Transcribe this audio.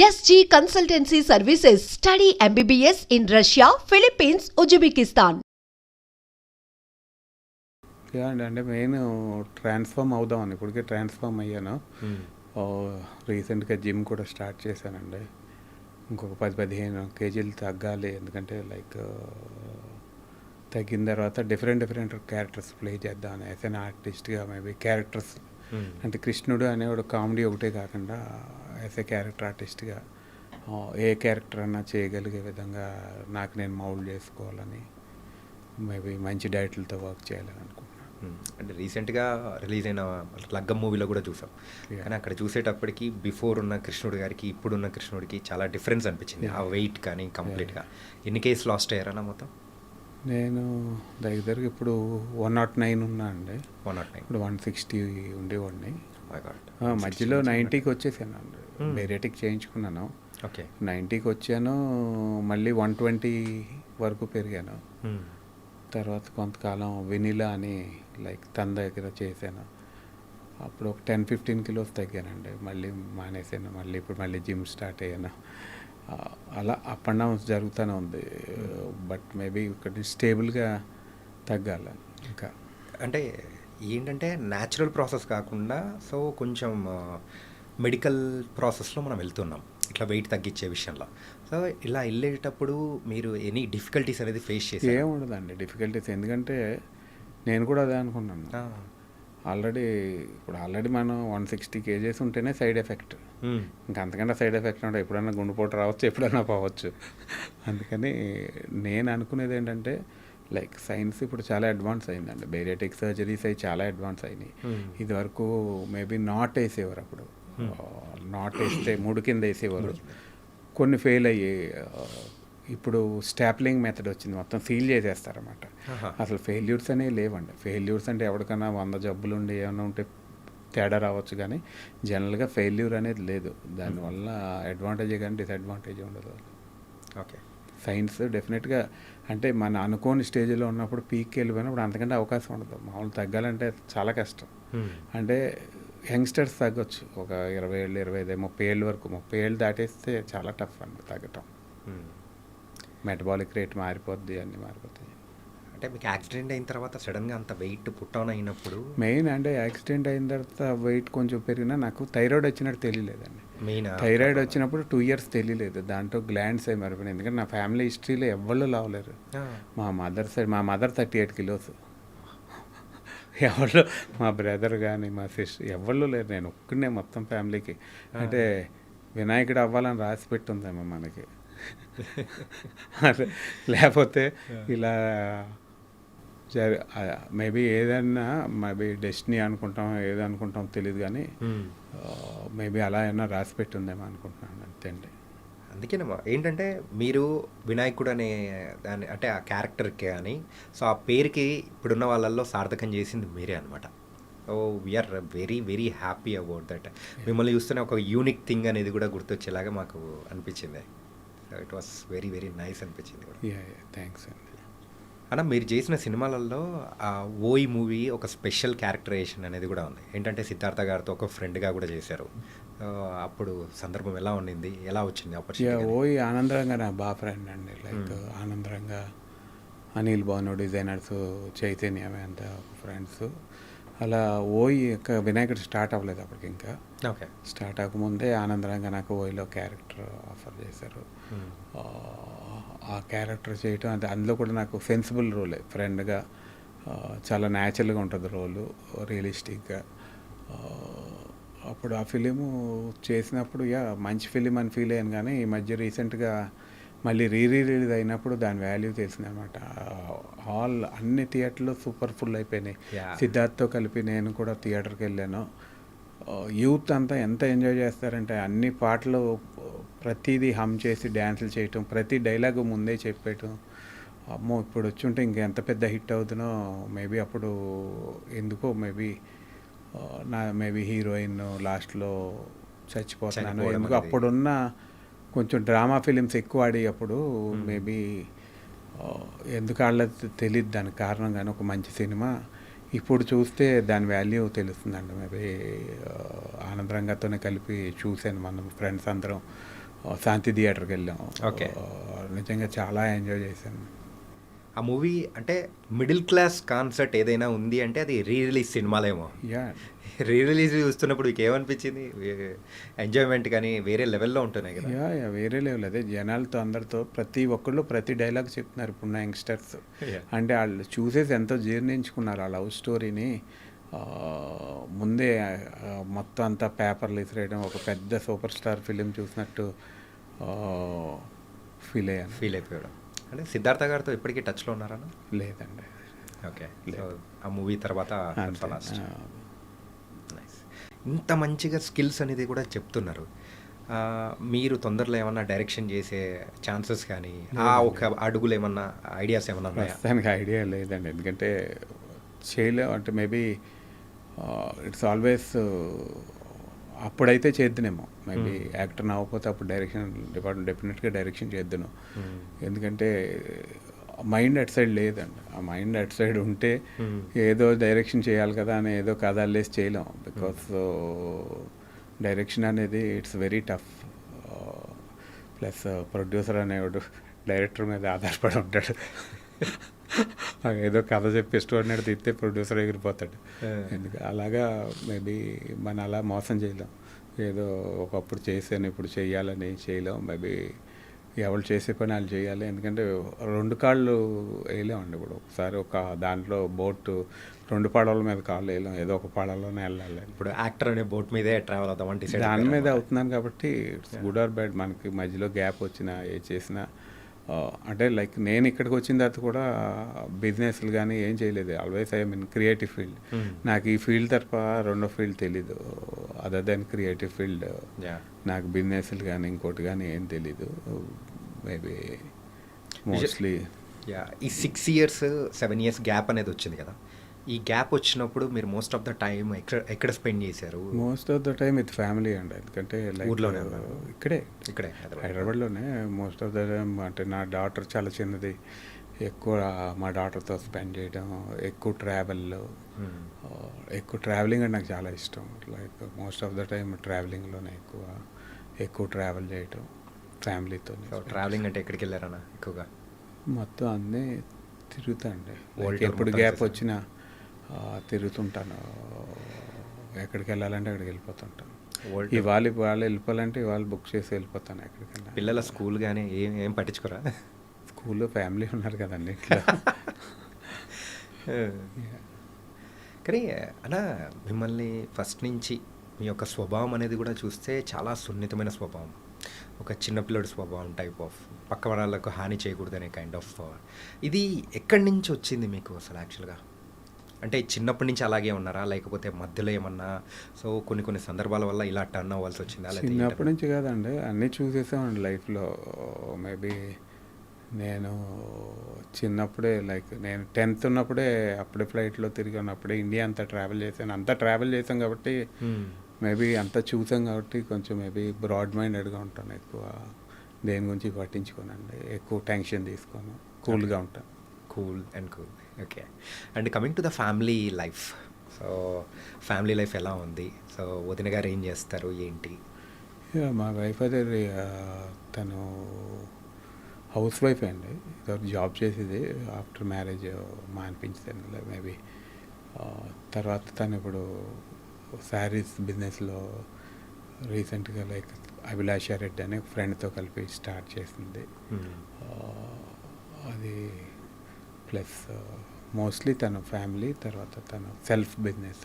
SG Consultancy Services. Study MBBS in Russia, Philippines, Uzbekistan. అంటే main transform అవుదామని ఇప్పటికే transform అయ్యాను. రీసెంట్గా జిమ్ కూడా స్టార్ట్ చేశానండి. ఇంకొక 10-15 కేజీలు తగ్గాలి. ఎందుకంటే తగ్గిన తర్వాత డిఫరెంట్ క్యారెక్టర్స్ ప్లే చేద్దామని యాజ్ అన్ ఆర్టిస్ట్గా మేబీ క్యారెక్టర్స్ అంటే కృష్ణుడు అనేవాడు కామెడీ ఒకటే కాకుండా యాజ్ ఏ క్యారెక్టర్ ఆర్టిస్ట్గా ఏ క్యారెక్టర్ అన్నా చేయగలిగే విధంగా నాకు నేను మౌల్డ్ చేసుకోవాలని మేబీ మంచి డైరెక్టర్లతో వర్క్ చేయాలని అనుకుంటున్నాను. అంటే రీసెంట్గా రిలీజ్ అయిన లగ్గం మూవీలో కూడా చూసాం. కానీ అక్కడ చూసేటప్పటికి బిఫోర్ ఉన్న కృష్ణుడి గారికి ఇప్పుడున్న కృష్ణుడికి చాలా డిఫరెన్స్ అనిపించింది. ఆ వెయిట్ కానీ కంప్లీట్గా. ఎన్ని కేజీస్ లాస్ట్ అయ్యారన్నా మొత్తం? నేను దగ్గరికి ఇప్పుడు 109 ఉన్నా అండి. 109 ఇప్పుడు 160 ఉండేవాడిని. మధ్యలో 90కి వచ్చేసాను అండి. బేరేటిక్ చేయించుకున్నాను. ఓకే, 90కి వచ్చాను. మళ్ళీ 120 వరకు పెరిగాను. తర్వాత కొంతకాలం వెనిలా అని తన దగ్గర చేశాను. అప్పుడు ఒక 10-15 కిలోస్ తగ్గానండి. మళ్ళీ మానేసాను. ఇప్పుడు మళ్ళీ జిమ్ స్టార్ట్ అయ్యాను. అలా అప్ అండ్ డౌన్స్ జరుగుతూనే ఉంది. బట్ మేబీ ఇక్కడ స్టేబుల్గా తగ్గాలి ఇంకా. అంటే ఏంటంటే న్యాచురల్ ప్రాసెస్ కాకుండా సో కొంచెం మెడికల్ ప్రాసెస్లో మనం వెళ్తున్నాం ఇట్లా వెయిట్ తగ్గించే విషయంలో. సో ఇలా వెళ్ళేటప్పుడు మీరు ఎనీ డిఫికల్టీస్ అనేది ఫేస్ చేసి? ఏముండదండి డిఫికల్టీస్. ఎందుకంటే నేను కూడా అదే అనుకున్నాను. ఆల్రెడీ మనం 160 కేజీస్ ఉంటేనే సైడ్ ఎఫెక్ట్. ఇంకా అంతకంటే సైడ్ ఎఫెక్ట్ ఉంటే ఎప్పుడన్నా గుండెపోటు రావచ్చు, ఎప్పుడన్నా పోవచ్చు. అందుకని నేను అనుకునేది ఏంటంటే సైన్స్ ఇప్పుడు చాలా అడ్వాన్స్ అయిందండి. బేరియాట్రిక్ సర్జరీస్ అవి చాలా అడ్వాన్స్ అయినాయి. ఇది వరకు మేబీ నాట్ వేసేవారు. అప్పుడు నాట్ వేస్తే 3 కింద వేసేవారు. కొన్ని ఫెయిల్ అయ్యాయి. ఇప్పుడు స్టాప్లింగ్ మెథడ్ వచ్చింది. మొత్తం సీల్ చేసేస్తారన్నమాట. అసలు ఫెయిల్యూర్స్ అనేవి లేవండి. ఫెయిల్యూర్స్ అంటే ఎవరికైనా 100 జబ్బులు ఉండి ఏమైనా ఉంటే తేడా రావచ్చు, కానీ జనరల్గా ఫెయిల్యూర్ అనేది లేదు. దానివల్ల అడ్వాంటేజే కానీ డిసడ్వాంటేజ్ ఉండదు. ఓకే, సైన్స్ డెఫినెట్గా అంటే మన అనుకోని స్టేజ్లో ఉన్నప్పుడు పీక్కి వెళ్ళిపోయినప్పుడు అంతకంటే అవకాశం ఉండదు. మామూలు తగ్గాలంటే చాలా కష్టం. అంటే యంగ్స్టర్స్ తగ్గొచ్చు ఒక 20 ఏళ్ళు, 25, 30 ఏళ్ళ వరకు. 30 ఏళ్ళు దాటేస్తే చాలా టఫ్ అండి తగ్గటం. మెటబాలిక్ రేట్ మారిపోద్ది, అన్నీ మారిపోతాయి. అంటే మీకు యాక్సిడెంట్ అయిన తర్వాత సడన్గా అంత వెయిట్ పుట్ ఆన్ అయినప్పుడు మెయిన్ అంటే యాక్సిడెంట్ అయిన తర్వాత వెయిట్ కొంచెం పెరిగినా నాకు థైరాయిడ్ వచ్చినట్టు తెలియలేదండి. మెయిన్ థైరాయిడ్ వచ్చినప్పుడు 2 years తెలియలేదు. దాంట్లో గ్లాండ్స్ అవి మరిపోయినాయి. ఎందుకంటే నా ఫ్యామిలీ హిస్టరీలో ఎవ్వళ్ళు లావలేరు. మా మదర్ 38 kilos. ఎవరు మా బ్రదర్ కానీ మా సిస్టర్ ఎవళ్ళు లేరు. నేను ఒక్కడే మొత్తం ఫ్యామిలీకి. అంటే వినాయకుడు అవ్వాలని రాసి పెట్టుందేమో మనకి. లేకపోతే ఇలా మేబీ ఏదన్నా మేబీ డెస్టినీ అనుకుంటాం, ఏదనుకుంటాం తెలియదు, కానీ మేబీ అలా ఏమన్నా రాసి పెట్టుందేమో అనుకుంటున్నాను అంతే అండి. అందుకేనమ్మా ఏంటంటే మీరు వినాయకుడు అనే దాన్ని అంటే ఆ క్యారెక్టర్కి అని సో ఆ పేరుకి ఇప్పుడున్న వాళ్ళల్లో సార్థకం చేసింది మీరే అనమాట. Oh we're very happy about that. మిమ్మల్ని చూస్తేనే ఒక యూనిక్ థింగ్ అనేది కూడా గుర్తొచ్చేలాగా మాకు అనిపించింది. ఇట్ వాస్ వెరీ నైస్ అనిపించింది కూడా. థ్యాంక్స్ అండి. అన్న మీరు చేసిన సినిమాలలో ఆ ఓయ్ మూవీ ఒక స్పెషల్ క్యారెక్టరైజేషన్ అనేది కూడా ఉంది. ఏంటంటే సిద్ధార్థ గారితో ఒక ఫ్రెండ్గా కూడా చేశారు. అప్పుడు సందర్భం ఎలా ఉండింది, ఎలా వచ్చింది ఆపర్చునిటీ? ఓయ్ ఆనందరంగా నా బాగా ఫ్రెండ్ అండి. ఆనందరంగా అనిల్ భాను డిజైనర్స్, చైతన్య అంత ఫ్రెండ్స్. అలా ఓయ్ వినాయకుడు స్టార్ట్ అవ్వలేదు అప్పటికి. ఇంకా ఓకే, స్టార్ట్ అవ్వకముందే ఆనందరంగా నాకు ఓయ్లో క్యారెక్టర్ ఆఫర్ చేశారు. ఆ క్యారెక్టర్ చేయటం అంటే అందులో కూడా నాకు సెన్సిబుల్ రోలే. ఫ్రెండ్గా చాలా న్యాచురల్గా ఉంటుంది రోలు, రియలిస్టిక్గా. అప్పుడు ఆ ఫిలిము చేసినప్పుడు మంచి ఫిలిం అని ఫీల్ అయ్యాను. కానీ ఈ మధ్య రీసెంట్గా మళ్ళీ రిలీజ్ అయినప్పుడు దాని వాల్యూ తెలిసింది అనమాట. అన్ని థియేటర్లు సూపర్ ఫుల్ అయిపోయినాయి. సిద్ధార్థ్తో కలిపి నేను కూడా థియేటర్కి వెళ్ళాను. యూత్ అంతా ఎంత ఎంజాయ్ చేస్తారంటే అన్ని పాటలు ప్రతిదీ హమ్ చేసి డ్యాన్సులు చేయటం, ప్రతి డైలాగు ముందే చెప్పేయటం. అమ్మో ఇప్పుడు వచ్చి ఉంటే ఇంకెంత పెద్ద హిట్ అవుతుందో. మేబీ అప్పుడు ఎందుకో మేబీ హీరోయిన్ లాస్ట్లో చచ్చిపోతున్నాను ఎందుకు. అప్పుడున్న కొంచెం డ్రామా ఫిలిమ్స్ ఎక్కువ ఆడి అప్పుడు మేబీ ఎందుకు ఆడలేదు తెలియదు. దానికి కారణం కానీ ఒక మంచి సినిమా ఇప్పుడు చూస్తే దాని వాల్యూ తెలుస్తుందండి. మేబీ ఆనందరంగతోనే కలిపి చూశాను. మనం ఫ్రెండ్స్ అందరం శాంతి థియేటర్కి వెళ్ళాం. Okay. నిజంగా చాలా ఎంజాయ్ చేశాను. ఆ మూవీ అంటే మిడిల్ క్లాస్ కాన్సెప్ట్ ఏదైనా ఉంది అంటే అది రీ రిలీజ్ సినిమాలేమో. యా రీ రిలీజ్ చూస్తున్నప్పుడు మీకు ఏమనిపించింది? ఎంజాయ్మెంట్ కానీ వేరే లెవెల్లో ఉంటున్నాయి కదా. యా యా వేరే లెవెల్. అదే జనాలతో అందరితో ప్రతి ఒక్కళ్ళు ప్రతి డైలాగ్ చెప్తున్నారు ఇప్పుడున్న యంగ్స్టర్స్. Yeah. అంటే వాళ్ళు చూసేసి ఎంతో జీర్ణించుకున్నారు ఆ లవ్ స్టోరీని. ముందే మొత్తం అంతా పేపర్లు ఇసిరేయడం, ఒక పెద్ద సూపర్ స్టార్ ఫిలిం చూసినట్టు ఫీల్ అయ్యాను. ఫీల్ అయిపోయాడు. అంటే సిద్ధార్థ గారితో ఇప్పటికీ టచ్లో ఉన్నారా? లేదండి. ఓకే. సో ఆ మూవీ తర్వాత అంతే. లాస్ట్. నైస్. ఇంత మంచిగా స్కిల్స్ అనేది కూడా చెప్తున్నారు. మీరు తొందరలో ఏమన్నా డైరెక్షన్ చేసే ఛాన్సెస్ కానీ ఆ ఒక అడుగులు ఏమన్నా ఐడియాస్ ఏమన్నా ఉన్నాయా? ప్రస్తుతానికి ఐడియా లేదండి. ఎందుకంటే చేయలేం. అంటే మేబీ ఇట్స్ ఆల్వేస్ అప్పుడైతే చేద్దునేమో. మేబీ యాక్టర్ అవ్వకపోతే అప్పుడు డైరెక్షన్ డిపార్ట్మెంట్ డెఫినెట్గా డైరెక్షన్ చేద్దును. ఎందుకంటే మైండ్ అట్ సైడ్ లేదండి. ఆ మైండ్ అట్ సైడ్ ఉంటే ఏదో డైరెక్షన్ చేయాలి కదా అని ఏదో కథ అల్లేసి చేయలేం. బికాస్ డైరెక్షన్ అనేది it's very tough. Plus producer అనేవాడు డైరెక్టర్ మీద ఆధారపడి ఉంటాడు. ఏదో కథ చెప్పి ఇష్టపడినట్టు తిప్పితే ప్రొడ్యూసర్ ఎగిరిపోతాడు. ఎందుకు అలాగా మేబీ మనం అలా మోసం చేయలేం. ఏదో ఒకప్పుడు చేసాను ఇప్పుడు చేయాలని చేయలేం. మేబీ ఎవరు చేసే పని వాళ్ళు చేయాలి. ఎందుకంటే రెండు కాళ్ళు వేయలేమండి. ఇప్పుడు ఒకసారి ఒక దాంట్లో బోటు రెండు పడవల మీద కాళ్ళు వేయలేం. ఏదో ఒక పడవలోనే వెళ్ళాలి. ఇప్పుడు యాక్టర్ అనే బోట్ మీదే ట్రావెల్ అవుతామని డిసైడ్ దాని మీద అవుతున్నాను కాబట్టి ఇట్స్ గుడ్ ఆర్ బ్యాడ్. మనకి మధ్యలో గ్యాప్ వచ్చినా ఏ చేసినా అంటే లైక్ నేను ఇక్కడికి వచ్చిన తర్వాత కూడా బిజినెస్లు కానీ ఏం చేయలేదు. Always I mean creative field. నాకు ఈ ఫీల్డ్ తప్ప రెండో ఫీల్డ్ తెలీదు. Other than creative field. నాకు బిజినెస్లు కానీ ఇంకోటి కానీ ఏం తెలీదు. మేబీ మోస్ట్లీ ఈ 6 years 7 years గ్యాప్ అనేది వచ్చింది కదా. ఈ గ్యాప్ వచ్చినప్పుడు మీరు మోస్ట్ ఆఫ్ ద టైం ఎక్కడ స్పెండ్ చేశారు? Most of the time with family అండి. ఎందుకంటే లైక్ ఊర్లోనే ఇక్కడే హైదరాబాద్. హైదరాబాద్లోనే మోస్ట్ ఆఫ్ ద టైం. అంటే నా డాటర్ చాలా చిన్నది. ఎక్కువ మా డాటర్తో స్పెండ్ చేయడం, ఎక్కువ ట్రావెలింగ్ అంటే నాకు చాలా ఇష్టం. Like most of the time ట్రావెలింగ్లోనే ఎక్కువ ట్రావెల్ చేయటం ఫ్యామిలీతో. ట్రావెలింగ్ అంటే ఎక్కడికి వెళ్ళారన్నా ఎక్కువగా? మొత్తం అన్నీ తిరుగుతాండి. World tour ఎప్పుడు మొత్తం గ్యాప్ చేశారా? వచ్చినా తిరుగుతుంటాను. ఎక్కడికి వెళ్ళాలంటే అక్కడికి వెళ్ళిపోతుంటాను. ఇవాళ వెళ్ళిపోవాలంటే ఇవాళ బుక్ చేసి వెళ్ళిపోతాను ఎక్కడికైనా. పిల్లల స్కూల్ కానీ ఏం పట్టించుకోరా? స్కూల్లో ఫ్యామిలీ ఉన్నారు కదండి ఇట్లా. కానీ అలా మిమ్మల్ని ఫస్ట్ నుంచి మీ యొక్క స్వభావం అనేది కూడా చూస్తే చాలా సున్నితమైన స్వభావం. ఒక చిన్నపిల్లడి స్వభావం టైప్ ఆఫ్ పక్క వాళ్ళకు హాని చేయకూడదనే కైండ్ ఆఫ్. ఇది ఎక్కడి నుంచి వచ్చింది మీకు అసలు యాక్చువల్గా? అంటే చిన్నప్పటి నుంచి అలాగే ఉన్నారా, లేకపోతే మధ్యలో ఏమన్నా సో కొన్ని సందర్భాల వల్ల ఇలా టర్న్ అవ్వాల్సి వచ్చిందా? చిన్నప్పటి నుంచి కాదండి, అన్నీ చూసేసామండి లైఫ్లో. మేబీ నేను చిన్నప్పుడే లైక్ నేను 10th ఉన్నప్పుడే అప్పుడే ఫ్లైట్లో తిరిగి ఉన్నప్పుడే ఇండియా అంతా ట్రావెల్ చేశాం కాబట్టి మేబీ అంతా చూసాం కాబట్టి కొంచెం మేబీ బ్రాడ్ మైండెడ్గా ఉంటాను. ఎక్కువ దేని గురించి పట్టించుకోనండి. ఎక్కువ టెన్షన్ తీసుకోను. కూల్గా ఉంటాను. Cool. Okay. And coming to the family life. So family life ఎలా ఉంది? సో వదిన గారు ఏం చేస్తారు ఏంటి? మా వైఫ్ అదే తను హౌస్ వైఫ్ అండి. జాబ్ చేసేది. ఆఫ్టర్ మ్యారేజ్ మానిపించింది మేబీ. తర్వాత తను ఇప్పుడు శారీస్ బిజినెస్లో రీసెంట్గా లైక్ అభిలాష రెడ్డి అనే ఫ్రెండ్తో కలిపి స్టార్ట్ చేసింది. అది ప్లస్ మోస్ట్లీ తన ఫ్యామిలీ, తర్వాత తన సెల్ఫ్ బిజినెస్.